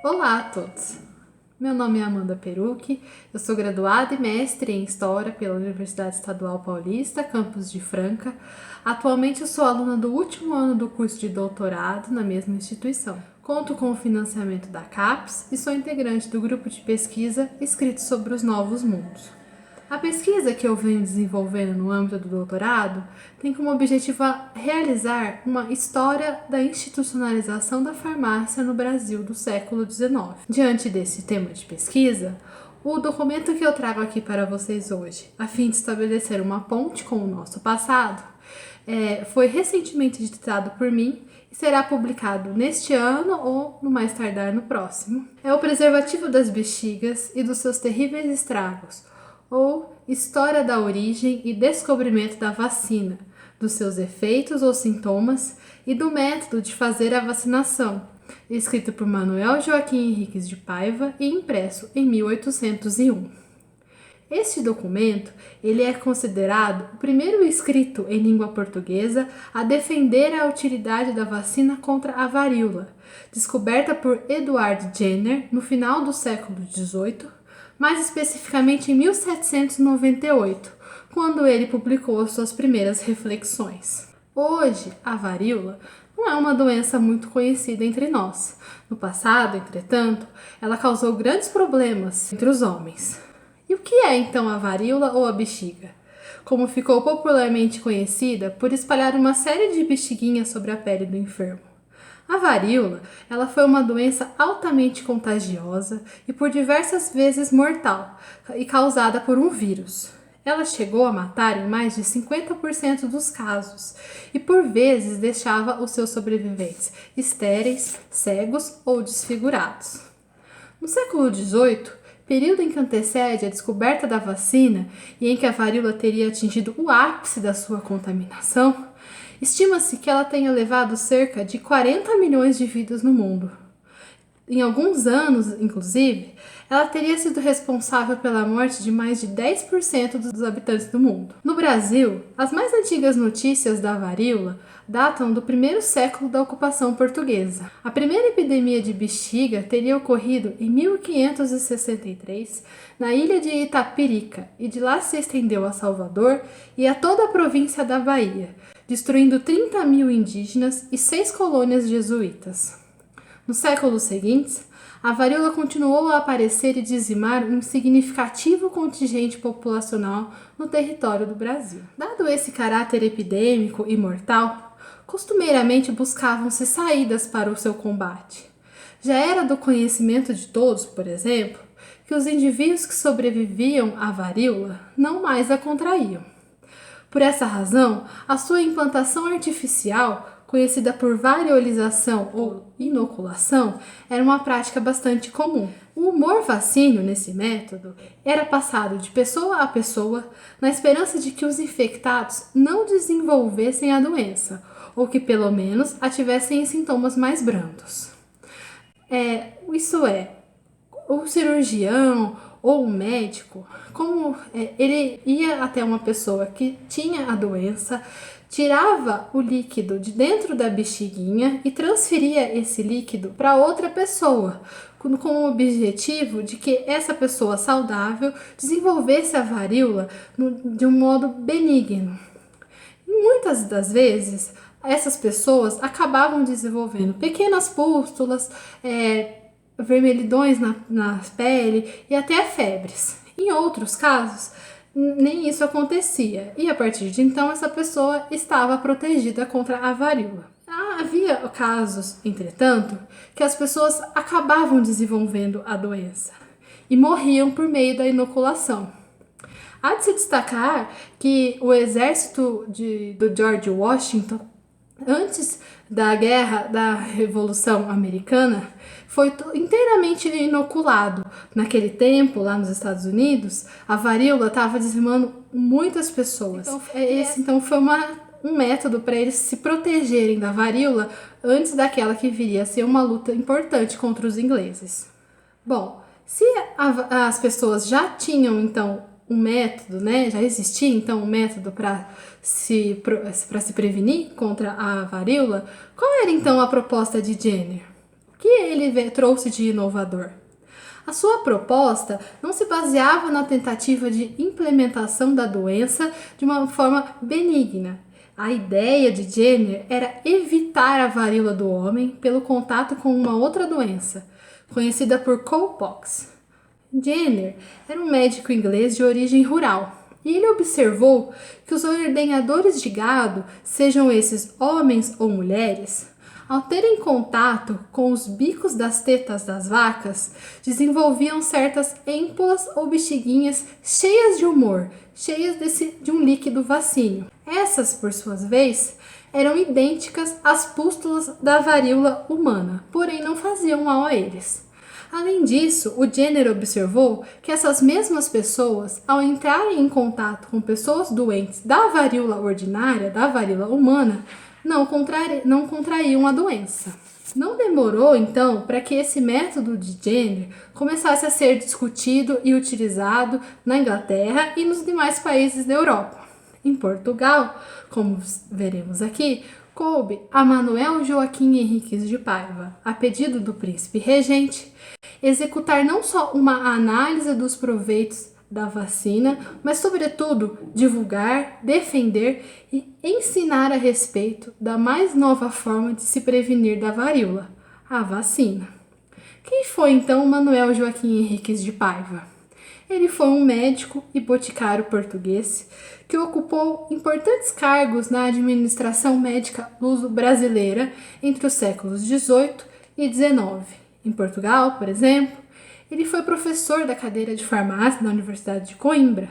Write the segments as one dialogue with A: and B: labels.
A: Olá a todos! Meu nome é Amanda Perucchi, eu sou graduada e mestre em História pela Universidade Estadual Paulista, campus de Franca. Atualmente eu sou aluna do último ano do curso de doutorado na mesma instituição. Conto com o financiamento da CAPES e sou integrante do grupo de pesquisa escrito sobre os Novos Mundos. A pesquisa que eu venho desenvolvendo no âmbito do doutorado tem como objetivo realizar uma história da institucionalização da farmácia no Brasil do século XIX. Diante desse tema de pesquisa, o documento que eu trago aqui para vocês hoje, a fim de estabelecer uma ponte com o nosso passado, foi recentemente editado por mim e será publicado neste ano ou, no mais tardar, no próximo. É o Preservativo das Bexigas e dos seus terríveis estragos, ou História da origem e descobrimento da vacina, dos seus efeitos ou sintomas e do método de fazer a vacinação, escrito por Manuel Joaquim Henriques de Paiva e impresso em 1801. Este documento ele é considerado o primeiro escrito em língua portuguesa a defender a utilidade da vacina contra a varíola, descoberta por Edward Jenner no final do século XVIII, mais especificamente em 1798, quando ele publicou suas primeiras reflexões. Hoje, a varíola não é uma doença muito conhecida entre nós. No passado, entretanto, ela causou grandes problemas entre os homens. E o que é então a varíola ou a bexiga? Como ficou popularmente conhecida por espalhar uma série de bexiguinhas sobre a pele do enfermo. A varíola, ela foi uma doença altamente contagiosa e por diversas vezes mortal e causada por um vírus. Ela chegou a matar em mais de 50% dos casos e por vezes deixava os seus sobreviventes estéreis, cegos ou desfigurados. No século XVIII, período em que antecede a descoberta da vacina e em que a varíola teria atingido o ápice da sua contaminação, estima-se que ela tenha levado cerca de 40 milhões de vidas no mundo. Em alguns anos, inclusive, ela teria sido responsável pela morte de mais de 10% dos habitantes do mundo. No Brasil, as mais antigas notícias da varíola datam do primeiro século da ocupação portuguesa. A primeira epidemia de bexiga teria ocorrido em 1563 na ilha de Itapirica e de lá se estendeu a Salvador e a toda a província da Bahia, destruindo 30 mil indígenas e 6 colônias jesuítas. Nos séculos seguintes, a varíola continuou a aparecer e dizimar um significativo contingente populacional no território do Brasil. Dado esse caráter epidêmico e mortal, costumeiramente buscavam-se saídas para o seu combate. Já era do conhecimento de todos, por exemplo, que os indivíduos que sobreviviam à varíola não mais a contraíam. Por essa razão, a sua implantação artificial, conhecida por variolização ou inoculação, era uma prática bastante comum. O humor vacínio nesse método era passado de pessoa a pessoa na esperança de que os infectados não desenvolvessem a doença, ou que pelo menos a tivessem em sintomas mais brandos. O cirurgião ou o médico, ele ia até uma pessoa que tinha a doença, tirava o líquido de dentro da bexiguinha e transferia esse líquido para outra pessoa, com o objetivo de que essa pessoa saudável desenvolvesse a varíola de um modo benigno. E muitas das vezes, essas pessoas acabavam desenvolvendo pequenas pústulas, vermelhidões na pele e até febres. Em outros casos, nem isso acontecia e a partir de então essa pessoa estava protegida contra a varíola. Havia casos, entretanto, que as pessoas acabavam desenvolvendo a doença e morriam por meio da inoculação. Há de se destacar que o exército do George Washington, antes da guerra da Revolução Americana, foi inteiramente inoculado. Naquele tempo, lá nos Estados Unidos, a varíola estava dizimando muitas pessoas. Então foi um método para eles se protegerem da varíola antes daquela que viria a ser uma luta importante contra os ingleses. Bom, se as pessoas já tinham então um método, né? Já existia então um método para se prevenir contra a varíola, qual era então a proposta de Jenner? O que ele trouxe de inovador? A sua proposta não se baseava na tentativa de implementação da doença de uma forma benigna. A ideia de Jenner era evitar a varíola do homem pelo contato com uma outra doença, conhecida por cowpox. Jenner era um médico inglês de origem rural e ele observou que os ordenhadores de gado, sejam esses homens ou mulheres, ao terem contato com os bicos das tetas das vacas, desenvolviam certas êmpolas ou bexiguinhas cheias de humor, cheias de um líquido vacíneo. Essas, por sua vez, eram idênticas às pústulas da varíola humana, porém não faziam mal a eles. Além disso, o Jenner observou que essas mesmas pessoas, ao entrarem em contato com pessoas doentes da varíola ordinária, da varíola humana, não contraíam a doença. Não demorou, então, para que esse método de Jenner começasse a ser discutido e utilizado na Inglaterra e nos demais países da Europa. Em Portugal, como veremos aqui, coube a Manuel Joaquim Henriques de Paiva, a pedido do príncipe regente, executar não só uma análise dos proveitos da vacina, mas, sobretudo, divulgar, defender e ensinar a respeito da mais nova forma de se prevenir da varíola, a vacina. Quem foi, então, Manuel Joaquim Henriques de Paiva? Ele foi um médico e boticário português que ocupou importantes cargos na administração médica luso-brasileira entre os séculos XVIII e XIX. Em Portugal, por exemplo, ele foi professor da cadeira de farmácia da Universidade de Coimbra.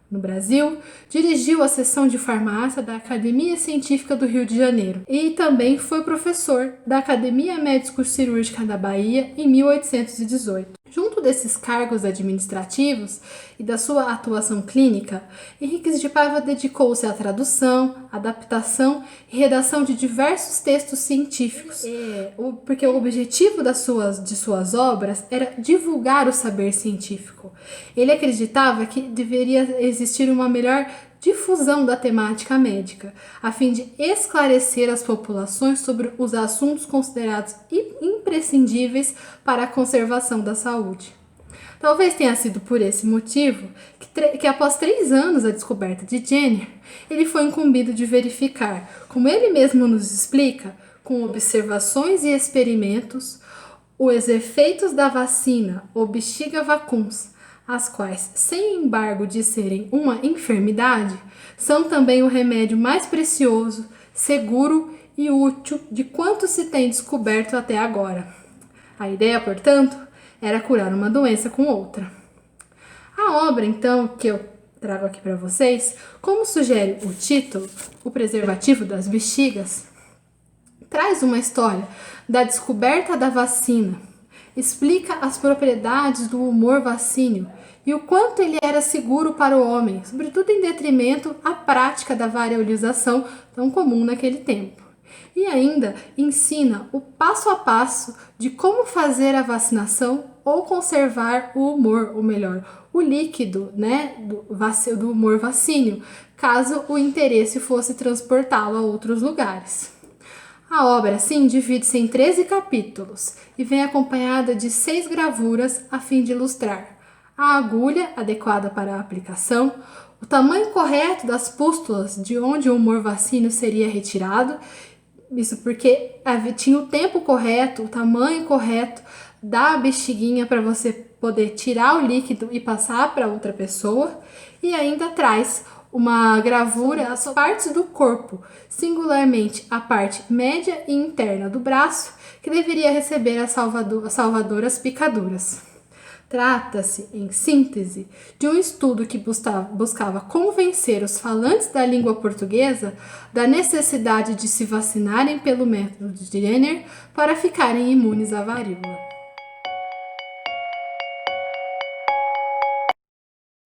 A: No Brasil, dirigiu a seção de farmácia da Academia Científica do Rio de Janeiro e também foi professor da Academia Médico-Cirúrgica da Bahia em 1818. Junto desses cargos administrativos e da sua atuação clínica, Henriques de Paiva dedicou-se à tradução, adaptação e redação de diversos textos científicos, porque o objetivo de suas obras era divulgar o saber científico. Ele acreditava que deveria existir uma melhor difusão da temática médica, a fim de esclarecer as populações sobre os assuntos considerados imprescindíveis para a conservação da saúde. Talvez tenha sido por esse motivo que após 3 anos da descoberta de Jenner, ele foi incumbido de verificar, como ele mesmo nos explica, com observações e experimentos, os efeitos da vacina, o bexiga vacuns, as quais, sem embargo de serem uma enfermidade, são também o remédio mais precioso, seguro e útil de quanto se tem descoberto até agora. A ideia, portanto, era curar uma doença com outra. A obra, então, que eu trago aqui para vocês, como sugere o título, O Preservativo das Bexigas, traz uma história da descoberta da vacina, explica as propriedades do humor vacíneo e o quanto ele era seguro para o homem, sobretudo em detrimento à prática da variolização tão comum naquele tempo. E ainda ensina o passo a passo de como fazer a vacinação ou conservar o humor, ou melhor, o líquido, do humor vacíneo, caso o interesse fosse transportá-lo a outros lugares. A obra, assim, divide-se em 13 capítulos e vem acompanhada de 6 gravuras a fim de ilustrar a agulha adequada para a aplicação, o tamanho correto das pústulas de onde o humor vacíneo seria retirado, isso porque tinha o tempo correto, o tamanho correto da bexiguinha para você poder tirar o líquido e passar para outra pessoa, e ainda traz uma gravura das partes do corpo, singularmente a parte média e interna do braço, que deveria receber as salvadoras picaduras. Trata-se, em síntese, de um estudo que buscava convencer os falantes da língua portuguesa da necessidade de se vacinarem pelo método de Jenner para ficarem imunes à varíola.